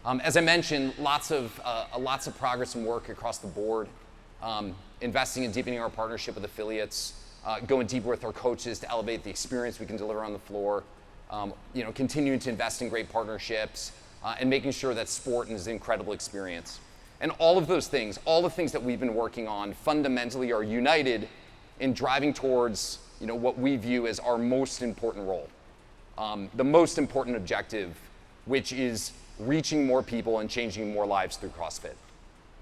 As I mentioned, lots of progress and work across the board, investing and deepening our partnership with affiliates, going deeper with our coaches to elevate the experience we can deliver on the floor, continuing to invest in great partnerships, and making sure that sport is an incredible experience. And all of those things, all the things that we've been working on fundamentally are united in driving towards what we view as our most important role, the most important objective, which is reaching more people and changing more lives through CrossFit.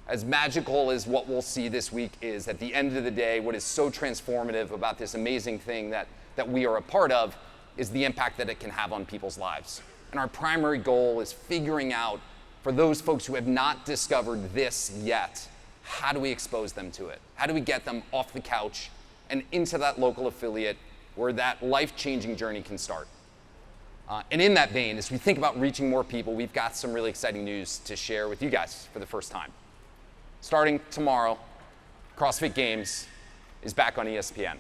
As magical as what we'll see this week is, at the end of the day, what is so transformative about this amazing thing that we are a part of is the impact that it can have on people's lives. And our primary goal is figuring out, for those folks who have not discovered this yet, how do we expose them to it? How do we get them off the couch and into that local affiliate where that life-changing journey can start? And in that vein, as we think about reaching more people, we've got some really exciting news to share with you guys for the first time. Starting tomorrow, CrossFit Games is back on ESPN.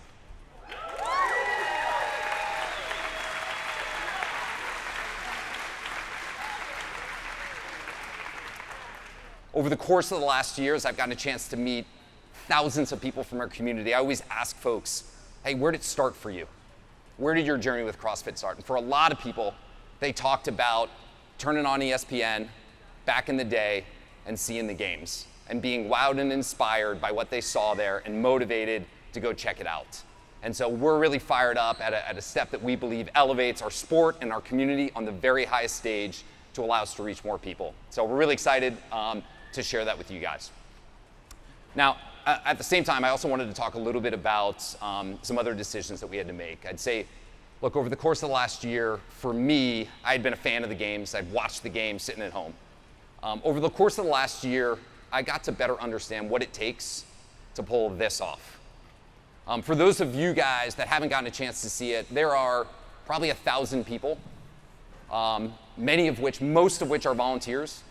Over the course of the last years, I've gotten a chance to meet thousands of people from our community. I always ask folks, hey, where did it start for you? Where did your journey with CrossFit start? And for a lot of people, they talked about turning on ESPN back in the day and seeing the games and being wowed and inspired by what they saw there and motivated to go check it out. And so we're really fired up at a step that we believe elevates our sport and our community on the very highest stage to allow us to reach more people. So we're really excited to share that with you guys. Now, at the same time, I also wanted to talk a little bit about some other decisions that we had to make. I'd say, look, over the course of the last year, for me, I had been a fan of the games. I'd watched the games sitting at home. Over the course of the last year, I got to better understand what it takes to pull this off. For those of you guys that haven't gotten a chance to see it, there are probably 1,000 people, most of which are volunteers,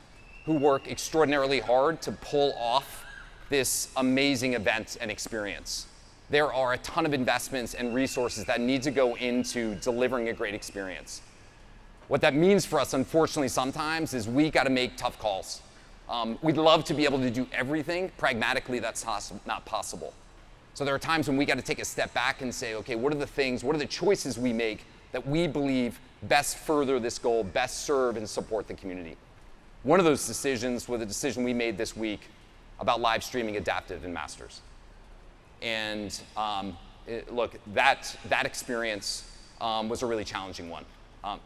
who work extraordinarily hard to pull off this amazing event and experience. There are a ton of investments and resources that need to go into delivering a great experience. What that means for us, unfortunately, sometimes is we got to make tough calls. We'd love to be able to do everything. Pragmatically, that's not possible. So there are times when we got to take a step back and say, okay, what are the choices we make that we believe best further this goal, best serve and support the community? One of those decisions was a decision we made this week about live streaming Adaptive and Masters. And look, that experience was a really challenging one,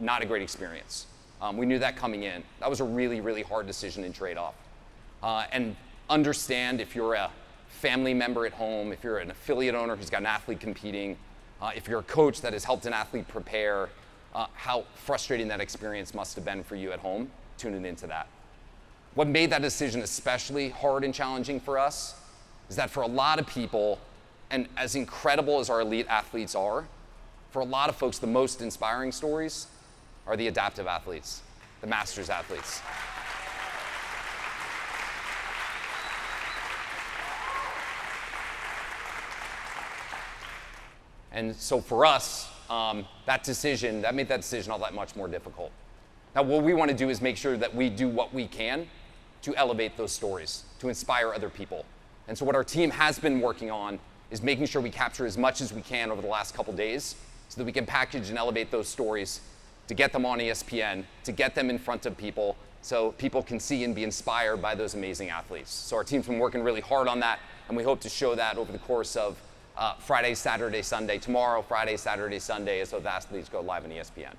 not a great experience. We knew that coming in. That was a really, really hard decision and trade-off. And understand, if you're a family member at home, if you're an affiliate owner who's got an athlete competing, if you're a coach that has helped an athlete prepare, how frustrating that experience must have been for you at home, tuning into that. What made that decision especially hard and challenging for us is that for a lot of people, and as incredible as our elite athletes are, for a lot of folks, the most inspiring stories are the adaptive athletes, the Masters athletes. And so for us, that made that decision all that much more difficult. Now, what we want to do is make sure that we do what we can to elevate those stories, to inspire other people. And so what our team has been working on is making sure we capture as much as we can over the last couple days so that we can package and elevate those stories to get them on ESPN, to get them in front of people so people can see and be inspired by those amazing athletes. So our team's been working really hard on that, and we hope to show that over the course of Friday, Saturday, Sunday, tomorrow, Friday, Saturday, Sunday, as those athletes go live on ESPN.